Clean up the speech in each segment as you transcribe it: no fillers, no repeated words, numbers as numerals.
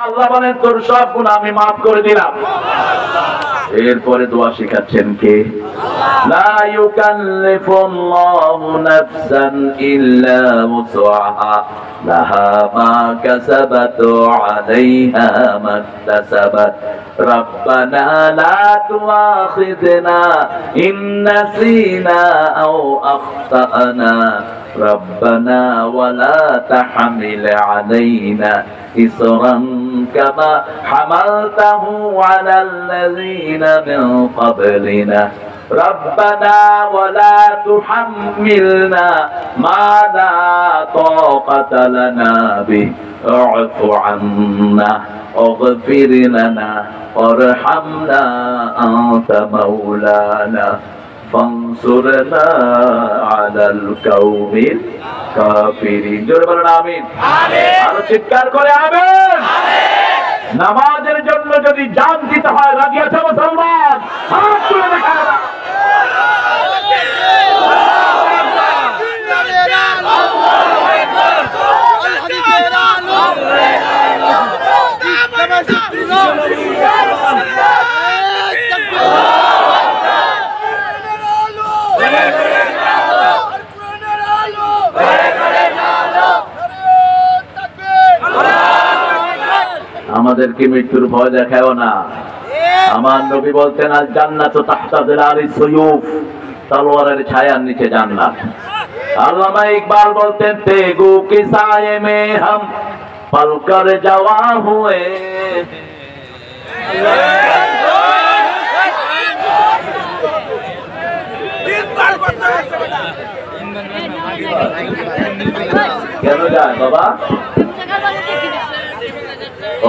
আল্লাহ বলেন তোর সব গুনাহ আমি মাফ করে দিলাম। এরপরে দোয়া শিখাচ্ছেন কে? লা ইউকাল্লিফুল্লাহু নাফসান ইল্লা উসআহা লাহা মা কাসাবাত ওয়া আলাইহা মাকতাসাবাত রব্বানা লা তুআখিযনা ইন নাসিনা আও আখতানা রব্বানা ওয়া লা তাহমিল আলাইনা ইসরান কামা হামালতাহু আলাল লাযীনা মিন ক্বাবলিনা রব্বানা ওয়া লা তুহাম্মিলনা মা লা তাকাতা লানা বিহি ওয়া'ফু আন্না ওয়াগফির লানা ওয়ারহামনা আনতা মাওলানা ফানসুরনা আলাল কাওমিল কাফিরিন। জোরে বলেন আমিন। আরো চিৎকার করে আমিন। নামাজের জন্য যদি জান দিতে হয় রাজি আছে মুসলমান? হাত তুলে দেখা। আমাদেরকে মৃত্যুর ভয় দেখাও না। আমার নবী বলতেন আল জান্নাতু তাহতা যিলালিস সুয়ুফ, তলোয়ারের ছায়ার নিচে জান্নাত। আল্লামা ইকবাল বলতেন তেগু কি সায়ে মে হাম পল কর জওয়া হুয়ে। কেন যায় বাবা?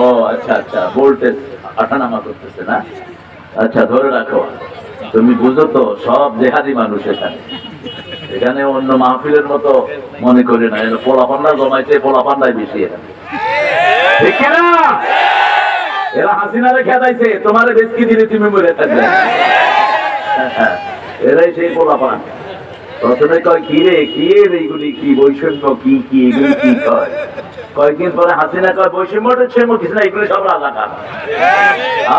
ও আচ্ছা আচ্ছা, ভোল্টেজ আঠানামা করতেছে না? আচ্ছা ধরে রাখো, তুমি বুঝো তো সব জেহাদি মানুষ এখানে। এখানে অন্য মাহফিলের মতো মনে করি না, পোলাপান্ডা জমাইছে, পোলাপান্ডাই বেশি এখানে, ঠিক না? এরা হাসিনারে খেদাইছে, তোমারে বেশকি দিলে তুমি মরে থাকবে। এরাই সেই পোলাপান। প্রথমে কয় কি রে কি এইগুলি কি বৈষম্য কি কি এগুলি কি কয়, কয়েকদিন পরে হাসিনা কয় বৈষম্যটা ছেমো কিছু না, এগুলো সব রাজাকার।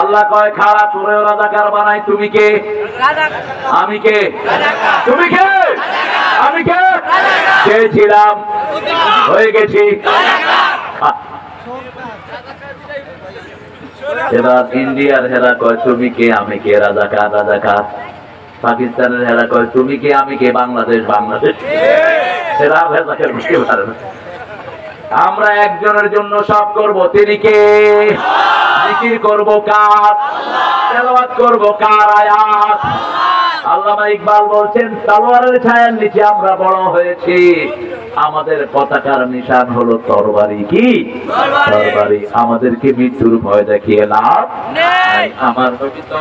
আল্লাহ কয় খারাপ তোরেও রাজাকার বানাই, তুমি কে? আমি কে? তুমি কে? আমি কে? চেয়েছিলাম হয়ে গেছি। এবার ইন্ডিয়ার হেরা কয় তুমি কে আমি কে, রাজাকার রাজাকার। পাকিস্তানের হেরা কয় তুমি কে আমি কে, বাংলাদেশ বাংলাদেশ। সেরা রাজাকার বুঝতে পারে না। আমরা একজনের জন্য সব করব, তিনি কে? জিকির করব কার? তেলাওয়াত করব কার আয়াত? আল্লামা ইকবাল বলছেন তলোয়ারের ছায়ার নিচে আমরা বড় হয়েছি, আমাদের পতাকার নিশান হলো তরবারি। কি তরবারি? আমাদেরকে মৃত্যুর ভয় দেখিয়ে লাভ নেই। আমার নবী তো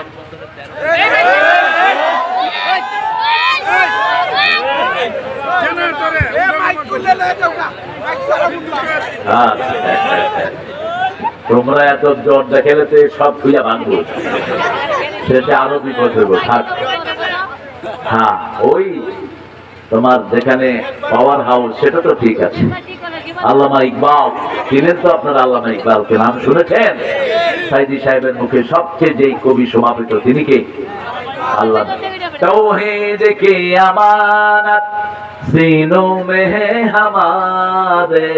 তোমরা এত জোর দেখালে তো সব খুঁজা ভাঙবো, শেষে আরো বিপদ হইব। থাক। হ্যাঁ, ওই তোমার যেখানে পাওয়ার হাউস সেটা তো ঠিক আছে। আল্লামা ইকবাল চিনেন তো আপনারা? আল্লামা ইকবালকে নাম শুনেছেন? সাইদি সাহেবের মুখে সবচেয়ে যেই কবি সমাপিত তিনি কে? আল্লাহ। तौहीद की अमानत सीनों में है हमारे,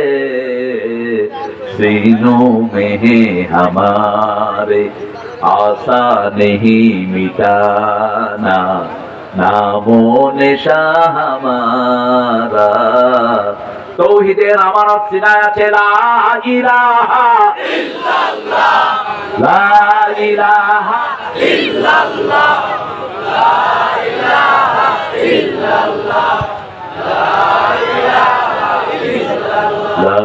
सीनों में है हमारे, आसा नहीं मिटाना नामो निशा हमारा। तौहीদের আমানত সিনায় আছে লা ইলাহা ইল্লাল্লাহ, লা ইলাহা ইল্লাল্লাহ, লা ইলাহা ইল্লাল্লাহ, লা ইলাহা ইল্লাল্লাহ, লা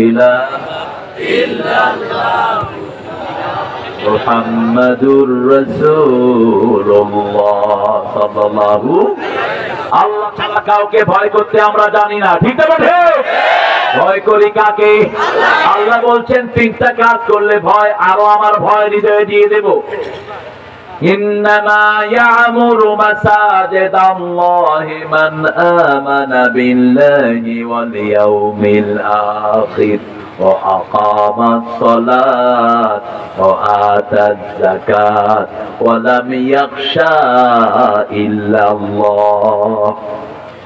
ইলাহা ইল্লাল্লাহ মুহাম্মাদুর রাসূলুল্লাহ সাল্লাল্লাহু। আল্লাহ ছাড়া কাউকে ভয় করতে আমরা জানি না, ঠিক না? ভয় করি কাকে? আল্লাহ বলছেন তিনটা কাজ করলে ভয় আরো আমার ভয় হৃদয়ে দিয়ে দেব। ইন্নামা ইয়ামুরু মাসাজিদাল্লাহি মান আমানা বিল্লাহি ওয়াল ইয়াউমিল আখির وأقام الصلاة وآتى الزكاة ولم يخشى إلا الله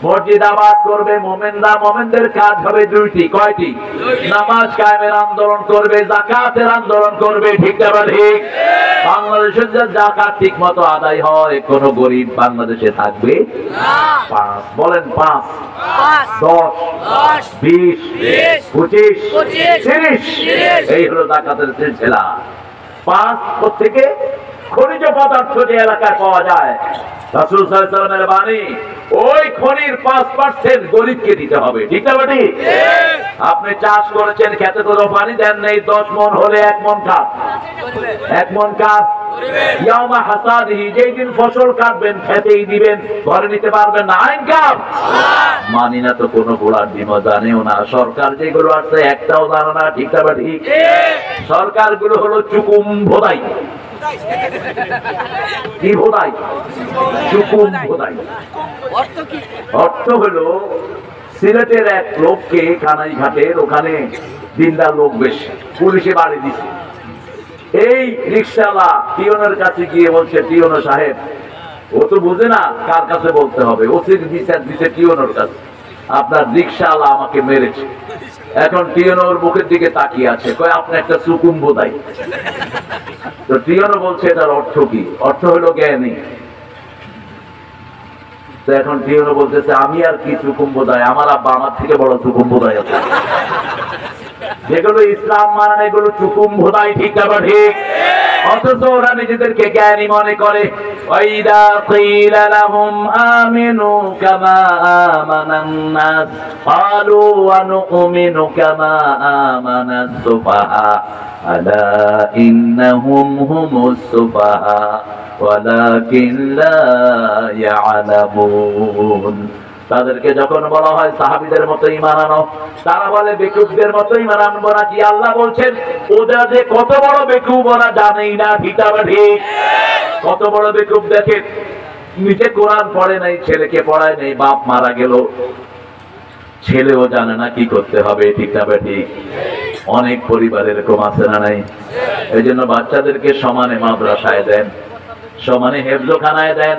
মসজিদ আবাদ করবে মুমিনরা, মুমিনদের কাজ হবে দুইটি। কয়টি? নামাজ কায়েমের আন্দোলন করবে, যাকাতের আন্দোলন করবে। ঠিক না ঠিক? বাংলাদেশের যে যাকাত ঠিক মতো আদায় হয়, কোন গরিব বাংলাদেশে থাকবে না। 5 বলেন, 5 10 20 25 30 এই হলো যাকাতের সিলসিলা। 5 থেকে খনিজ পদার্থ যে এলাকায় পাওয়া যায়, রাসূল সাল্লাল্লাহু আলাইহি ওয়াসাল্লামের বাণী, ওই খনির 5% গরিবকে দিতে হবে। ঠিক না বাটি? আপনি চাষ করেছেন, খেতে কোনো পানি দেন নেই, 10 মণ হলে 1 মণ কাঠ, 1 মণ কাঠ ইয়াউমা হাসাদিহি, যেই দিন ফসল কাটবেন খেতেই দিবেন, ঘরে নিতে পারবেন না। আইন কাপ মানি না তো কোনো গোড়ার ডিমও জানেও না। সরকার যেগুলো আছে একটাও জানে না। ঠিক না বাটি? সরকারগুলো হলো চুকুম ভোদাই। কি ভোদাই? চুকুম ভোদাই। অর্থ হলো সিলেটের এক লোককে কানাইঘাটের ওখানে দিনদার লোক বেশ পুলিশে বাড়ি দিছে। এই রিকশাওয়ালা টিওনের কাছে গিয়ে বলছে, টিওনো সাহেব, ও তো বুঝে না কার কাছে বলতে হবে, ওসির বিচার দিছে টিওনোর কাছে, আপনার রিকশাওয়ালা আমাকে মেরেছে। এখন টিওনোর মুখের দিকে তাকিয়ে আছে, কয় আপনি একটা চুকুম ভোদাই। তো টিওনো বলছে এটার অর্থ কি? অর্থ হলো জ্ঞানী। তো এখন টিওনো বলতেছে, আমি আর কি চুকুম ভোদাই, আমার আব্বা আমার থেকে বড় চুকুম ভোদাই আছে। যেগুলো ইসলাম মানে এগুলো চুকুম ভোদাই। ঠিক না ঠিক? অথচ ওরা নিজেদেরকে জ্ঞানী মনে করে। ওয়াইদা কিলা লাহুম আমিনু কামা আমানান নাস ক্বালু ওয়া নুমিনু কামা আমানাস সুফাহা আলা ইন্নাহুম হুমুস সুফাহা ওয়ালাকিন লা ইয়ালামুন। তাদেরকে যখন বলা হয় সাহাবীদের মতো ঈমান আনো, তারা বলে বেকুবদের মতো ঈমান আনবো নাকি? আল্লাহ বলছেন ওরা যে কত বড় বেকুব ওরা জানেই না। ঠিক না ঠিক? কত বড় বেকুব দেখেন, নিজে কোরআন পড়ে নাই, ছেলেকে পড়ায় নাই, বাপ মারা গেল, ছেলেও জানে না কি করতে হবে। ঠিক না ঠিক? অনেক পরিবার এরকম আছে না নাই? এই জন্য বাচ্চাদেরকে সমানে মাদ্রাসায় দেন, সমানে হেফজখানায় দেন।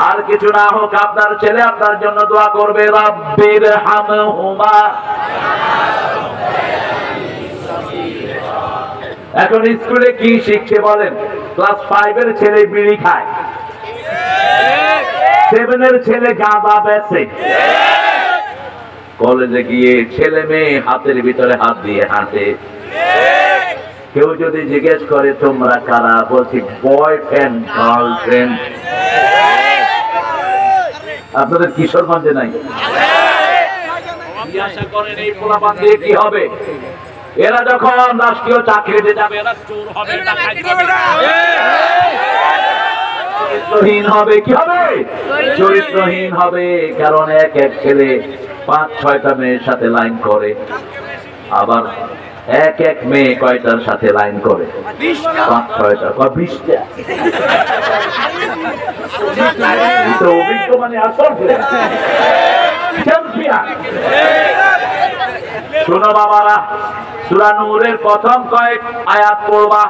আর কিছু না হোক, আপনার ছেলে আপনার জন্য দোয়া করবে, রাব্বির হামহুমা। এখন স্কুলে কি শিখছে বলেন? ক্লাস 5 এর ছেলে বিড়ি খায়, 7 এর ছেলে গাঁজা বেচে, কলেজে গিয়ে ছেলে মেয়ে হাতের ভিতরে হাত দিয়ে হাঁটে। কেউ যদি জিজ্ঞেস করে তোমরা কারা, বলছি বয়ফ্রেন্ড গার্লফ্রেন্ড। আপনাদের কিশোরগঞ্জে নাই? আশা করেন এই পোলাপান দিয়ে কি হবে? এরা যখন রাষ্ট্রীয় চাকরিতে যাবে, এরা চোর হবে, ডাকাত হবে, চরিত্রহীন হবে। কি হবে? চরিত্রহীন হবে। কারণ এক এক ছেলে 5-6টা মেয়ের সাথে লাইন করে, আবার এক এক মেয়ে কয়টার সাথে লাইন করে? 5-6টা, 20টা। অভিজ্ঞ মানে আসল চ্যাম্পিয়ন। শোনো বাবারা, সূরা নূরের প্রথম কয়েক আয়াত পড়বা।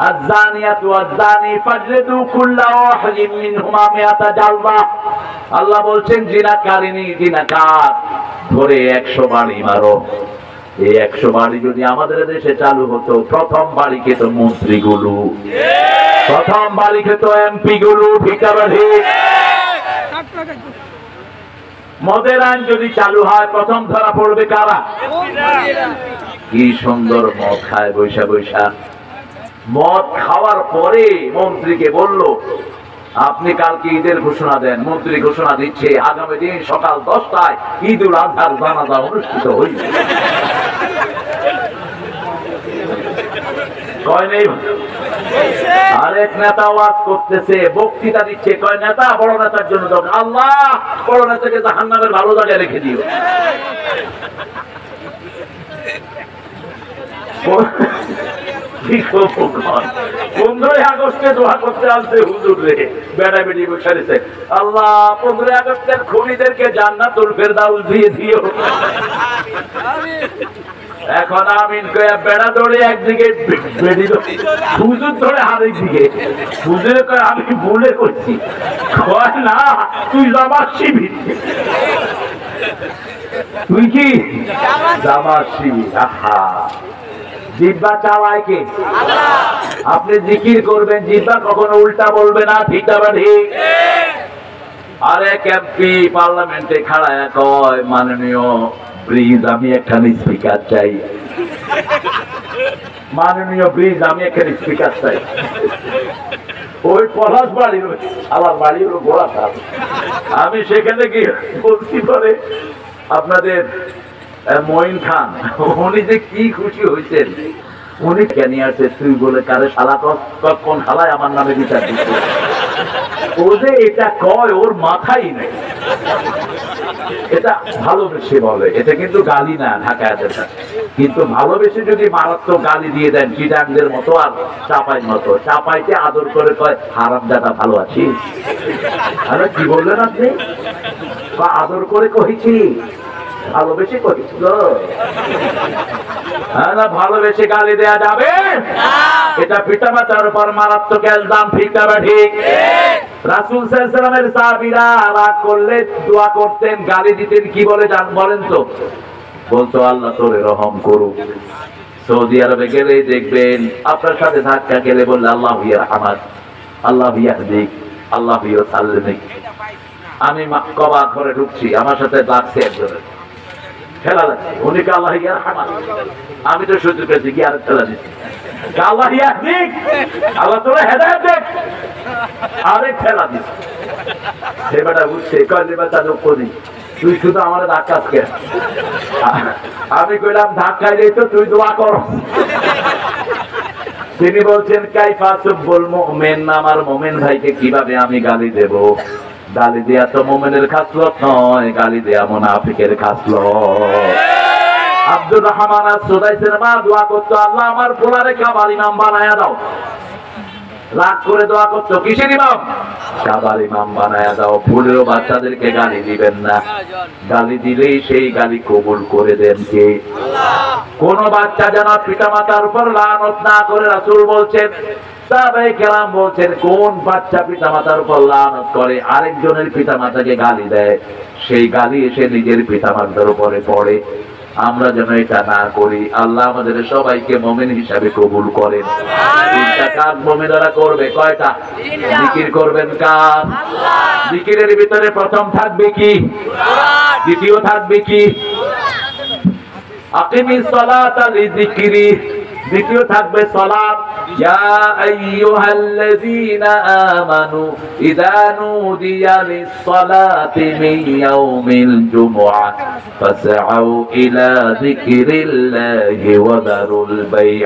আয-যানিয়াতু ওয়াজ-যানি ফাজলিদু কুল্লা ওয়াহিদিন মিনহুমা মিআতা জালদা। আল্লাহ বলছেন জিনাকারিনী জিনাকার ধরে 100 বাড়ি মারো। এই 100 বাড়ি যদি আমাদের দেশে চালু হতো, প্রথম বাড়ি খেত মন্ত্রীগুলো, প্রথম বাড়ি খেত এমপি গুলো। ঠিক আছে? মদের আইন যদি চালু হয়, প্রথম ধরা পড়বে কারা? কি সুন্দর মদ খায় বৈশা বৈশা। মদ খাওয়ার পরে মন্ত্রীকে বলল, আপনি কালকে ঈদের ঘোষণা দেন। মন্ত্রী ঘোষণা দিচ্ছে আগামী দিন সকাল 10টায় ঈদুল আজহার জানাজা অনুষ্ঠিত হইবে। কয় নেই? আরেক নেতা ওয়াজ করতেছে, বক্তৃতা দিচ্ছে, কয় নেতা বড় নেতার জন্য দোয়া, আল্লাহ বড় নেতাকে জাহান্নামের ভালো জায়গায় রেখে দিও। 15 আগস্টে দোয়া করতে আসছে হুজুর রে, বেড়া বেড়ি বসে, আল্লাহ 15 আগস্টের খুনিদেরকে জান্নাতুল ফেরদাউস দিয়ে দিও। এখন আমিন কয়ে বেড়া ধরে একদিকে বেরিল, হুজুর ধরে আরেক দিকে। হুজুরে কয়ে আমি ভুলে করছি, কয় না তুই জামার শিবির। তুই কি জামার শিবির? আহা, জিহ্বা চালায় কে? আপনি জিকির করবেন, জিহ্বা কখনো উল্টা বলবে না, ঠিক না ঠিক? আরে এমপি পার্লামেন্টে খাড়ায় কয়, মাননীয় ব্রিজ আমি একখানি স্পিকার চাই, মাননীয় ব্রিজ আমি একখানি স্পিকার চাই। ওই পলাশ বাড়ির আমার বাড়ির গোড়া থাক, আমি সেখানে গিয়ে বলছি পরে আপনাদের মঈন খান, উনি যে কি খুশি হয়েছেন, উনি কেন আছে তুই বলে কারে শালা কোন শালায় আমার নামে বিচার দিচ্ছে। ও যে এটা কয় ওর মাথাই নেই, এটা ভালোবেসে বলে, এটা কিন্তু গালি না ঢাকায়, কিন্তু ভালোবেসে যদি মারাত্মক গালি দিয়ে দেন চিটাংদের মতো আর চাপাই মতো, চাপাইকে আদর করে কয় হারামজাদা ভালো আছিস। আরে কি বললেন আপনি? আদর করে কইছি, ভালোবেসে কইছি গো। না ভালোবেসে গালি দেয়া যাবে? এটা পিতামাতার উপর মারাত্মক ইলজাম, ঠিক না ঠিক? রাসূল সাল্লাল্লাহু আলাইহি ওয়াসাল্লামের সাহাবীরা রাগ করলে দোয়া করতেন, গালি দিতেন, কি বলে জান বলেন তো? বলতো আল্লাহ তোরে রহম করুক। সৌদি আরবে গেলে দেখবেন আপনার সাথে ধাক্কা গেলে বললে আল্লাহু ইয়ারহামাক, আল্লাহু ইয়াহদিক, আল্লাহু ইউসাল্লিমিক। আমি কবা ঘরে ঢুকছি, আমার সাথে লাগছে একজনের, খেলা লাগছে, উনি কে আল্লাহু ইয়ারহামাক, আমি তো সহ্য করেছি, কি আর খেলা দিচ্ছি, আল্লাহু ইয়াহদিক, আল্লাহ তোরে হেদায়েত দেখ, আরেক খেলা দিচ্ছে। সে বেটা বুঝছে, কয় যে বেটা লোক করি তুই শুধু আমার ধাক্কাস কে? আমি কইলাম ধাক্কাই দিই তো তুই দোয়া কর। তিনি বলছেন কাইফা সুব্বুল মুমিন, আমার মুমিন ভাইকে কিভাবে আমি গালি দেব? গালি দেয়া তো মুমিনের খাসলত নয়, গালি দেয়া মুনাফিকের খাসলত। আব্দুর রহমান আস-সুদাইসির মা দোয়া করতো, আল্লাহ আমার পোলারে কাবার ইমাম বানায়া দাও। রাগ করে দোয়া করতো, কিসের ইমাম? কাবার ইমাম বানায়া দাও। ভুলেও বাচ্চাদেরকে গালি দিবেন না, গালি দিলেই সেই গালি কবুল করে দেন কে? কোন বাচ্চা যেন পিতামাতার উপর লানত না করে। রাসূল বলছেন, সাহাবায়ে কেরাম বলছেন, কোন বাচ্চা পিতামাতার উপর লানত করে, আরেকজনের পিতামাতাকে গালি দেয়, সেই গালি এসে নিজের পিতামাতার উপরে পড়ে। আমরা যেন এটা না করি। আল্লাহ আমাদের সবাইকে মুমিন হিসাবে কবুল করেন। তিনটা কাজ মুমিনরা করবে, কয়টা? জিকির করবেন কার? জিকিরের ভিতরে প্রথম থাকবে কি? দ্বিতীয় থাকবে কি? আকিমিস সালাতা লিযিকরি। দ্বিতীয় থাকবে সালাত। ইয়া আইয়ুহাল্লাযীনা আমানু ইযা নুদিয়া লিস-সালাতি মিন ইয়াউমিল জুমআহ ফাসআউ ইলা যিকরিল্লাহি ওয়া দারুল বাই',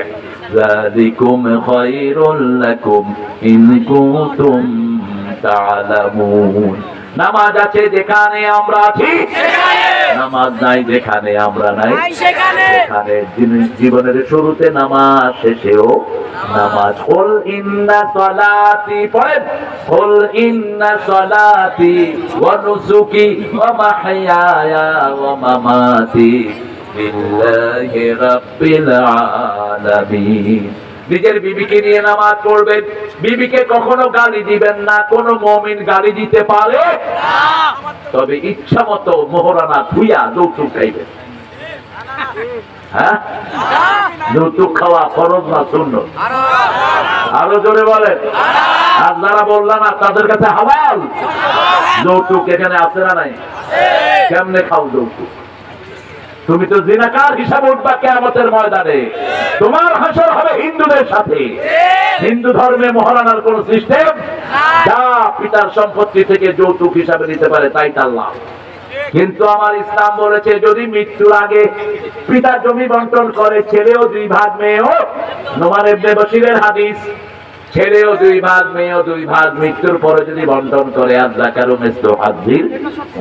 যালিকুম খায়রুল লাকুম ইন কুনতুম তা'লামুন। নামাজ আছে যেখানে আমরা আছি, নামাজ নাই যেখানে আমরা নাই, সেখানে জীবনের শুরুতে নামাজ, শেষেও নামাজ। কুল ইন্না সালাতি, পড়েন, কুল ইন্না সালাতি ওয়া নুসুকি ওয়া মাহইয়ায়া ওয়া মামাতি লিল্লাহি রাব্বিল আলামিন। নিজের বিবিকে নিয়ে নামাজ পড়বেন, বিবিকে কখনো গালি দিবেন না। কোন মুমিন গালি দিতে পারে না, তবে ইচ্ছা মতো মোহরানা ধুইয়া যৌতুক খাইবেন। হ্যাঁ, যৌতুক খাওয়া ফরজ না সুন্নাত? আরো জোরে বলেন। আর যারা বললাম না তাদের কাছে হালাল যৌতুক এখানে আছে না নাই? কেমনে খাও যৌতুক? তুমি তো জিনাকার হিসাবে উঠবা কিয়ামতের ময়দানে। তোমার হাসর হবে হিন্দুদের সাথে। হিন্দু ধর্মে মহারানার কোন সিস্টেম যা পিতার সম্পত্তি থেকে যৌতুক হিসাবে নিতে পারে তাই তার লাভ। কিন্তু আমার ইসলাম বলেছে যদি মৃত্যুর আগে পিতা জমি বন্টন করে, ছেলেও 2 ভাগ মেয়েও, নোমান ইবনে বশিরের হাদিস, ছেলেও 2 ভাগ মেয়েও 2 ভাগ, মৃত্যুর পরে যদি বন্টন করে আযযাকারু মিসলু হাযযিল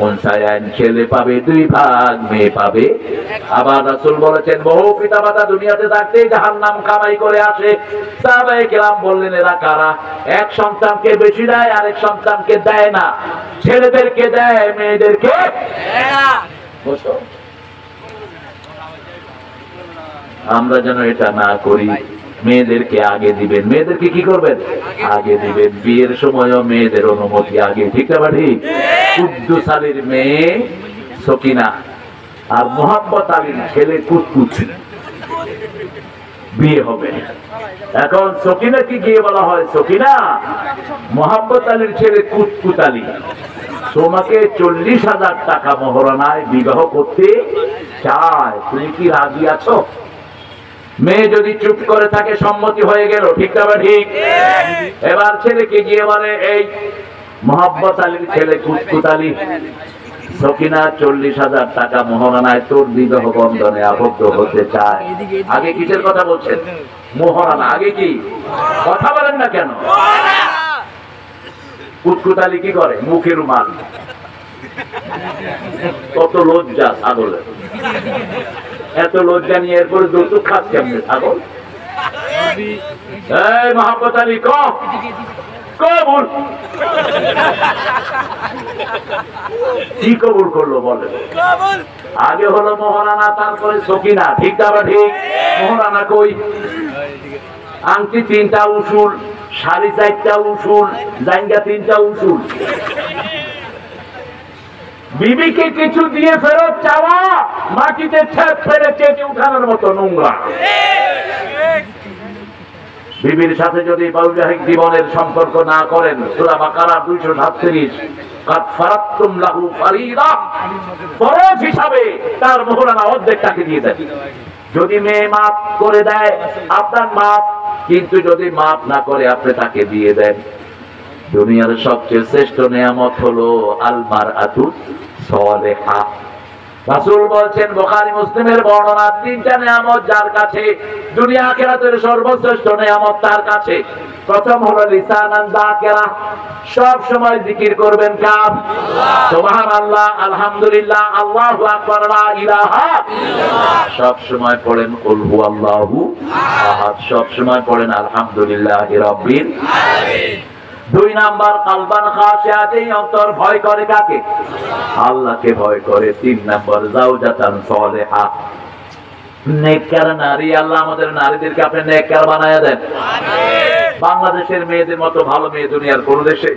উনসায়াইন, ছেলে পাবে 2 ভাগ, মেয়ে পাবে। আবার রাসূল বলেছেন বহু পিতামাতা দুনিয়াতে থাকতেই জাহান্নাম কামাই করে আসে। সাহাবায়ে কেরাম বললেন এরা কারা? এক সন্তানকে বেশি দেয়, আরেক সন্তানকে দেয় না। ছেলেদেরকে দেয়, মেয়েদেরকে দেয় না। আমরা যেন এটা না করি। মেয়েদেরকে আগে দিবেন, মেয়েদেরকে কি করবেন? আগে দিবেন। বিয়ের সময়ও মেয়েদের অনুমতি আগে, ঠিক না ঠিক? কুদ্দুস আলীর মেয়ে সকিনা আর মোহাম্মদ আলীর ছেলে কুতকুত বিয়ে হবে। এখন সকিনাকে গিয়ে বলা হয়, সকিনা, মোহাম্মদ আলীর ছেলে কুতকুত আলী তোমাকে 40,000 টাকা মোহরানায় বিবাহ করতে চায়, তুমি কি রাজি আছো? মেয়ে যদি চুপ করে থাকে সম্মতি হয়ে গেল, ঠিক না ঠিক? এবার ছেলেকে গিয়ে বলে, এই মোহাম্মদ আলীর ছেলে কুতকুত আলী, সকিনা 40,000 টাকা মোহরানায় তোর বিবাহ বন্ধনে আবদ্ধ হতে চায়। আগে কিসের কথা বলছেন? মোহরানা। আগে কি কথা বলেন না কেন? কুতকুত আলী কি করে? মুখে রুমাল। কত লজ্জা ছাগলের, এত লজ্জা নিয়ে এরপরে যৌতুক খাস কেমনে ছাগল? এই মোহাম্মদ আলী কবুল কি কবুল করলো বলে? আগে হলো মোহরানা, তারপরে সকিনা, ঠিক না ঠিক? মোহরানা কই? আংটি 3টা উসুল, শাড়ি 4টা উসুল, জাইঙ্গা 3টা উসুল। বিবিকে কিছু দিয়ে ফেরত চাওয়া মাটিতে ছেদ ফেলে চেটে উঠানোর মতো নোংরা। বিবির সাথে যদি বৈবাহিক জীবনের সম্পর্ক না করেন, সূরা বাকারা 237, কাদ ফারাতুম লাহু ফারিদা, ফরজ হিসাবে তার মোহরানা অর্ধেকটাকে দিয়ে দেন। যদি মেয়ে মাফ করে দেয় আপনার মাফ, কিন্তু যদি মাফ না করে আপনি তাকে দিয়ে দেন। দুনিয়ার সবচেয়ে শ্রেষ্ঠ নিয়ামত হলো আল মারআতু সালেহা। রাসূল বলছেন, বুখারী মুসলিমের বর্ণনা, 3টা নিয়ামত যার কাছে, দুনিয়া আখিরাতের সর্বশ্রেষ্ঠ নিয়ামত তার কাছে। প্রথম হলো লিসানান যাকিরা, সব সময় জিকির করবেন কার? সুবহানাল্লাহ, আলহামদুলিল্লাহ, আল্লাহু আকবার, লা ইলাহা ইল্লাল্লাহ। সব সময় পড়েন কুল হুয়াল্লাহু আহাদ, সব সময় পড়েন আলহামদুলিল্লাহি রাব্বিল আলামিন। 2 নাম্বার, কালবান খাশিয়াতে, অন্তর ভয় করে কাকে? আল্লাহকে ভয় করে। 3 নাম্বার, যাওজাতান সালেহা, নেককার নারী। আল্লাহ আমাদের নারীদেরকে আপনি নেককার বানায়া দেন। আমিন। বাংলাদেশের মেয়েদের মতো ভালো মেয়ে দুনিয়ার কোন দেশে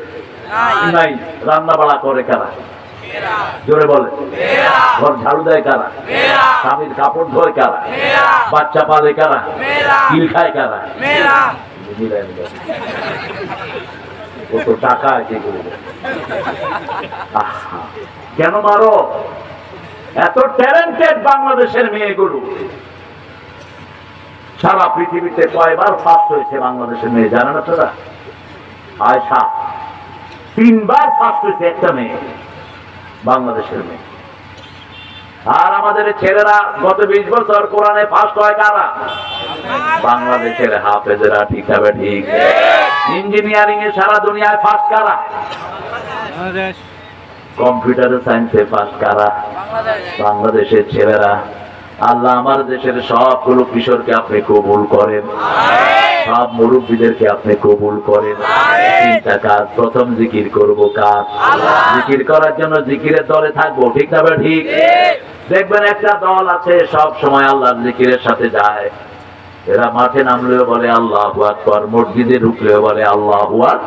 নাই। রান্না বাড়া করে কারা? জোরে বলে। ঘর ঝাড়ু দেয় কারা? স্বামীর কাপড় ধোয় কারা? বাচ্চা পালে কারা? কিল খায় কারা? কত টাকা আছে কেন মারো? এত ট্যালেন্টেড বাংলাদেশের মেয়েগুলো। সারা পৃথিবীতে কয়বার ফার্স্ট হয়েছে বাংলাদেশের মেয়ে জানেন আপনারা? আয়েশা 3বার ফার্স্ট হয়েছে একটা মেয়ে, বাংলাদেশের মেয়ে। আর আমাদের ছেলেরা গত 20 বছর কোরআনে ফার্স্ট হয় কারা? বাংলাদেশের হাফেজেরা, ঠিক হবে ঠিক? ইঞ্জিনিয়ারিং এ সারা দুনিয়ায় ফার্স্ট কারা? কম্পিউটার সায়েন্সে ফার্স্ট কারা? বাংলাদেশের ছেলেরা। আল্লাহ আমার দেশের সবগুলো কিশোরকে আপনি কবুল করেন, সব মুরব্বীদেরকে আপনি কবুল করেন। 3টা কাজ। প্রথম, জিকির করব কার? জিকির করার জন্য জিকিরের দলে থাকবো, ঠিক না ঠিক? দেখবেন একটা দল আছে সব সময় আল্লাহর জিকিরের সাথে যায়। এরা মাঠে নামলেও বলে আল্লাহু আকবার, মসজিদে ঢুকলেও বলে আল্লাহু আকবার।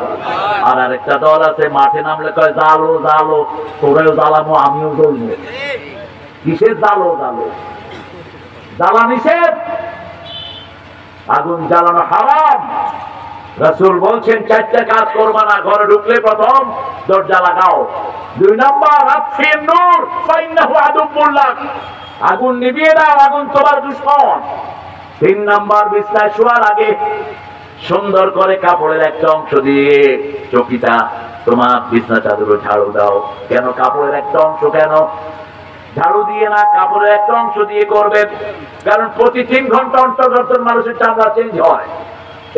আর আরেকটা দল আছে মাঠে নামলে কয় জালো জালো, তোরাও জ্বালামো আমিও জ্বলবো। কিসের জালো জালো? জ্বালা নিষেধ, আগুন জ্বালানো হারাম। রাসূল বলছেন 4টা কাজ করবা না। ঘরে ঢুকলে প্রথম দরজা লাগাও। 2 নাম্বার, আতফিন নূর ফাইন্নাহু আদুবুল্লাহ, আগুন নিভিয়ে দাও, আগুন তোমার দুশমন। 3 নাম্বার, বিছানায় শোয়ার আগে সুন্দর করে কাপড়ের একটা অংশ দিয়ে চকিটা তোমার বিছনা চাদর ঝাড়ু দাও। কেন কাপড়ের একটা অংশ? কেন ঝাড়ু দিয়ে না, কাপড়ের একটা অংশ দিয়ে করবেন। কারণ প্রতি 3 ঘন্টা অন্তর অন্তর মানুষের চামড়া চেঞ্জ হয়।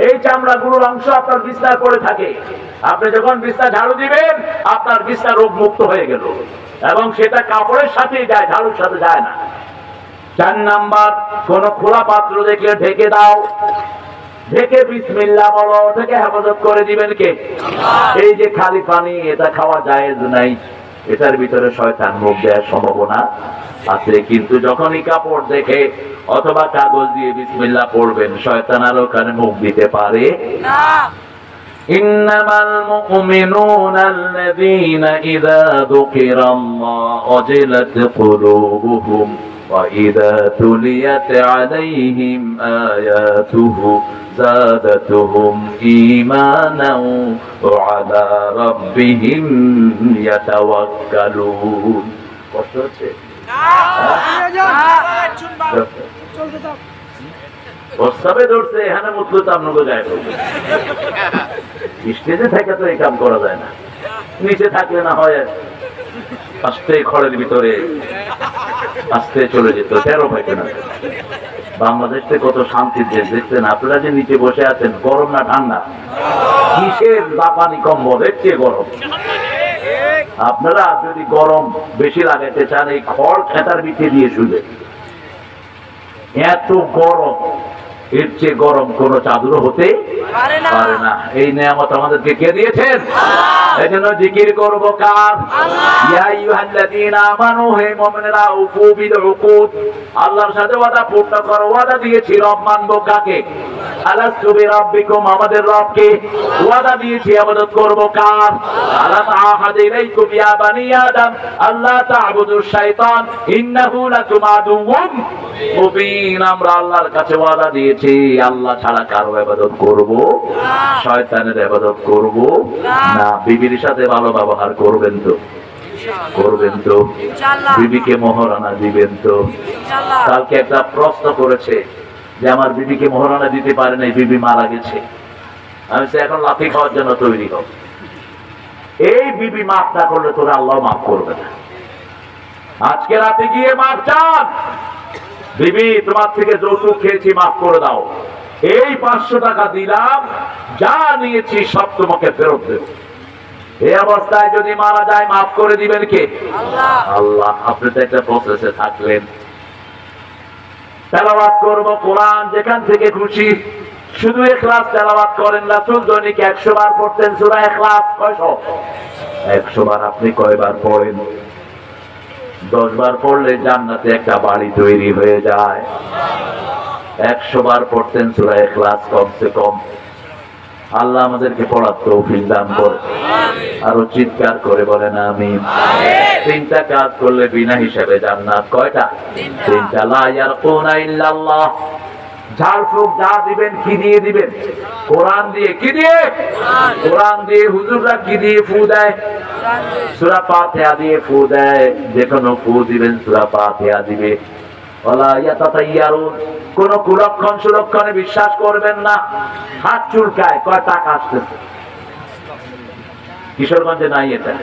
এই চামড়াগুলোর অংশ আপনার বিছনায় পড়ে থাকে। আপনি যখন বিছনা ঝাড়ু দিবেন আপনার বিছনা রোগ মুক্ত হয়ে গেল, এবং সেটা কাপড়ের সাথেই যায়, ঝাড়ুর সাথে যায় না। 4 নাম্বার, কোন খোলা পাত্র দেখলে ঢেকে দাও। ঢেকে বিসমিল্লাহ বলো, থেকে হেফাজত করে দিবেন কে? আল্লাহ। এই যে খালি পানি, এটা খাওয়া জায়েজ নাই, এটার ভিতরে শয়তান মুখ দেওয়ার সম্ভাবনা আছে, কিন্তু যখনই কাপড় দেখে অথবা কাগজ দিয়ে বিসমিল্লাহ পড়বেন, শয়তান আর ওখানে মুখ দিতে পারে না। ইন্নামাল মুমিনুনা আল্লাযীনা ইযা যুকিরাল্লাহু ওয়াজিলাত কুলুবুহুম ওয়া ইযা তুলিয়াত আলাইহিম আয়াতুহু زادتهم إيمانا وعلى ربهم يتوكلون. কষ্ট হচ্ছে? প্রস্তাবে ধরছে এখানে মুতলু আপনাকে যায় স্টেজে থেকে তো এই কাম করা যায় না, নিচে থাকলে না হয় আস্তে খড়ের ভিতরে আস্তে চলে যেত, তেরো পাইতে না। বাংলাদেশ থেকে কত শান্তির দেশ দেখছেন আপনারা, যে নিচে বসে আছেন, গরম না ঠান্ডা? কিসের জাপানি কম্বল, এর চেয়ে গরম। আপনারা যদি গরম বেশি লাগাতে চান, এই খড় খেতার ভিতরে দিয়ে শুলে, এত গরম, এর চেয়ে গরম কোন চাদর হতে পারে না। এই নিয়ামত আমাদেরকে কে দিয়েছেন? এই জন্য জিকির করবো কার? ইয়া আইয়ুহাল্লাযীনা আমানু, হে মুমিনেরা, উফু বিল উকুদ, আল্লাহর সাথে ওয়াদা পূর্ণ করো। ওয়াদা দিয়েছি, রব মানবো কাকে? আলাস্তু বিরাব্বিকুম, আমাদের রবকে। ওয়াদা দিয়েছি, ইবাদত করবো কার? আলাম আহাদ ইলাইকুম ইয়া বানি আদম আল্লা তা'বুদুশ শাইতান ইন্নাহু লাকুম আদুউম মুবিন। আমরা আল্লাহর কাছে ওয়াদা দিয়েছি, আল্লাহ ছাড়া কারো ইবাদত করব না, শয়তানের ইবাদত করব না। বিবির সাথে ভালো ব্যবহার করবেন তো? করবেন তো? বিবিকে মোহরানা দিবেন তো? কালকে একটা প্রশ্ন করেছে যে আমার বিবিকে মোহরানা দিতে পারে নাই, বিবি মারা গেছে। আমি এখন লাঠি খাওয়ার জন্য তৈরি হব। এই বিবি মাফ না করলে তোরা আল্লাহ মাফ করবে না। আজকে রাতে গিয়ে মাফ চান, বিবি তোমার থেকে যৌতুক খেয়েছি, মাফ করে দাও। এই 500 টাকা দিলাম, যা নিয়েছি সব তোমাকে ফেরত দেব। এই অবস্থায় যদি মারা যায়, মাফ করে দিবেন কে? আল্লাহ। আপনি তো একটা প্রসেসে থাকলেন। তেলাওয়াত করব কোরআন যেখান থেকে খুশি, শুধু ইখলাস তেলাওয়াত করেন। রাসূল দৈনিক 100 বার পড়তেন সূরা ইখলাস। কয়শো? 100 বার। আপনি কয়বার পড়েন? 10 বার পড়লে জান্নাতে একটা বাড়ি তৈরি হয়ে যায়। 100 বার পড়তেন সূরা ইখলাস কমসে কম। আল্লাহ আমাদেরকে পড়ার তৌফিক দান করে। আরো চিৎকার করে বলেন আমিন। 3টা কাজ করলে বিনা হিসাবে জান্নাত। কয়টা? 3টা। লা ইয়ারকুনা ইল্লাল্লাহ, ঝাড়ফুঁক যা দিবেন কি দিয়ে দিবেন? কোরআন দিয়ে। কি দিয়ে? কোরআন দিয়ে। হুজুররা কি দিয়ে ফু দেয়? সূরা ফাতিহা দিয়ে ফু দেয়। যে কোনো ফু দিবেন সূরা ফাতিহা দিবে। ওয়ালা ইয়াতাতাইয়ারুন, কোন কুলক্ষণ সুলক্ষণে বিশ্বাস করবেন না। হাত চুলকায়, কয় টাকা আসতেছে। কিশোরগঞ্জে নাই এটা?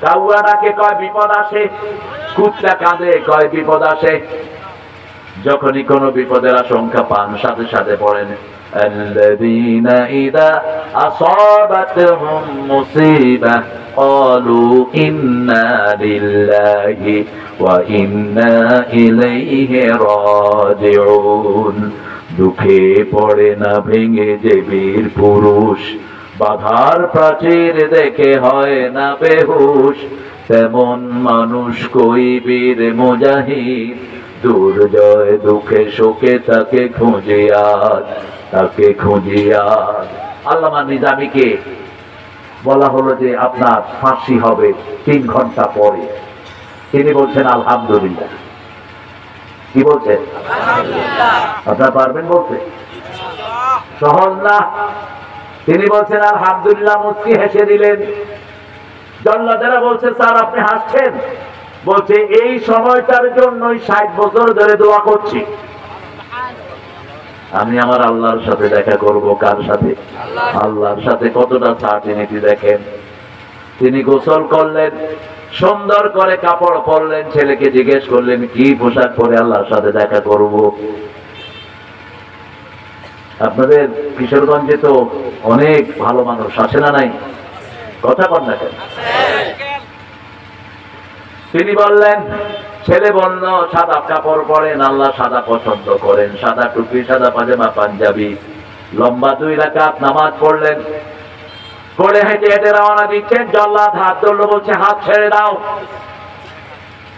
কাউয়া ডাকে, কয় বিপদ আসে। কুত্তা কাঁদে, কয় বিপদ আসে। যখনই কোনো বিপদের আশঙ্কা পান, সাথে সাথে পড়েন আল্লাযীনা ইযা আসাবাতহুম মুসিবা ক্বালু ইন্না লিল্লাহি ওয়া ইন্না ইলাইহি রাজিউন। দুঃখে পড়ে না ভেঙে যে বীর পুরুষ, বাধার প্রাচীর দেখে হয় না বেহুশ, তেমন মানুষ কই বীর মুজাহিদ, দুর্জয় দুঃখে শোকে তাকে খুঁজিয়াদ, তাকে খুঁজিয়াদ। আল্লামা নিজামীকে বলা হলো যে আপনার ফাঁসি হবে 3 ঘন্টা পরে। তিনি বলছেন আলহামদুলিল্লাহ। কি বলছেন? আপনারা পারবেন বলতে? সহজ না। তিনি বলছেন আলহামদুলিল্লাহ, মুস্কি হেসে দিলেন। জল্লাদেরা বলছে স্যার আপনি হাসছেন? বলছে এই সময়টার জন্যই 60 বছর ধরে দোয়া করছি। আমি আমার আল্লাহর সাথে দেখা করব। কার সাথে? আল্লাহর সাথে। কতটা সার্টিনিটি দেখেন। তিনি গোসল করলেন, সুন্দর করে কাপড় পরলেন, ছেলেকে জিজ্ঞেস করলেন কি পোশাক পরে আল্লাহর সাথে দেখা করব। আপনাদের কিশোরগঞ্জে তো অনেক ভালো মানুষ আছে না নাই? কথা বল না কেন? তিনি বললেন, ছেলে বলল সাদা কাপড় পরেন, আল্লাহ সাদা পছন্দ করেন। সাদা টুপি, সাদা পাজামা, পাঞ্জাবি, লম্বা 2 রাকাত নামাজ পড়লেন। পড়ে হেঁটে হেঁটে রওনা দিচ্ছেন। জল্লাদ হাত ধরলো, বলছে হাত ছেড়ে দাও।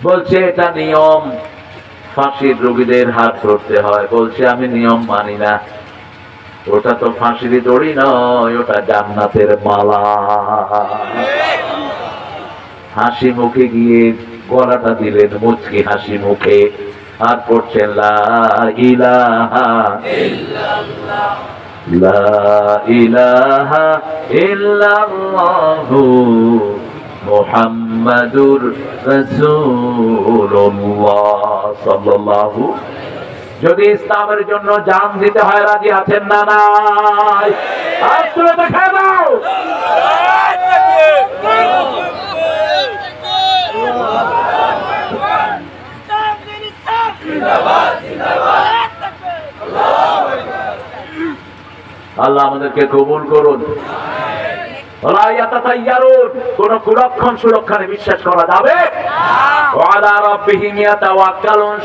বলছে এটা নিয়ম, ফাঁসির রোগীদের হাত ধরতে হয়। বলছে আমি নিয়ম মানি না, ওটা তো ফাঁসির দড়ি নয়, ওটা জান্নাতের মালা। হাসি মুখে গিয়ে গলাটা দিলেন মুচকি হাসি মুখে, আর পড়ছেন লা ইলাহা ইল্লাল্লাহ, লা ইলাহা ইল্লাল্লাহু মুহাম্মাদুর রাসূলুল্লাহ সাল্লাল্লাহু। যদি ইসলামের জন্য জান দিতে হয় রাজি আছেন না নাই? আর তুলে দেখা দাও। আল্লাহ আমাদেরকে কবুল করুন। কোন কুলক্ষণ সুলক্ষণে বিশ্বাস করা যাবে?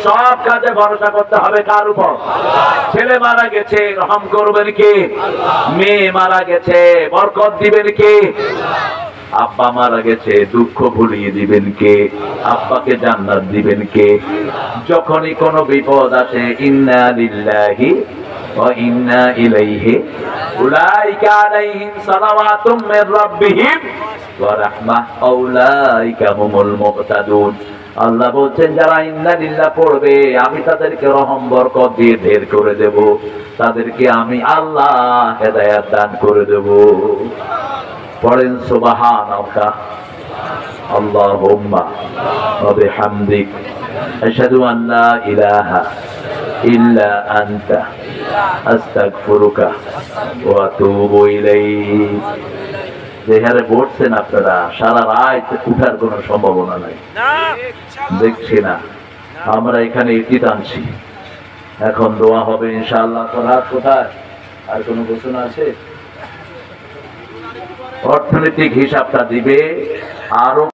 সব কাজে ভরসা করতে হবে কার উপর? ছেলে মারা গেছে, রহম করবেন কে? মেয়ে মারা গেছে, বরকত দিবেন কে? আব্বা মারা গেছে, দুঃখ ভুলিয়ে দিবেন কে? আব্বাকে জান্নাত দিবেন কে? যখনই কোনো বিপদ আসে, ইন্না লিল্লাহি ওয়া ইন্না ইলাইহি, উলাইকা আলাইহিম সালাওয়াতুম মির রাব্বিহিম ওয়া রাহমাহ, উলাইকা হুমুল মুহতাদুন। আল্লাহ বলছেন যারা ইন্না লিল্লাহ পড়বে, আমি তাদেরকে রহম বরকত দিয়ে ঢের করে দেব, তাদেরকে আমি আল্লাহ হেদায়েত দান করে দেব। পড়েন সুবহানাল্লাহ, আল্লাহুম্মা ওয়া বিহামদিক, আশহাদু আন লা ইলাহা ইল্লা আনতা, আস্তাগফিরুকা ওয়া আতুবু ইলাইক। যে হারে বসছেন আপনারা, সারা রাত উঠার কোনো সম্ভাবনা নাই, দেখছি না। আমরা এখানে ইতি টানছি, এখন দোয়া হবে ইনশাআল্লাহ। তো রাত কোথায়? আর কোনো ঘোষণা আছে? অর্থনৈতিক হিসাবটা দিবে আরো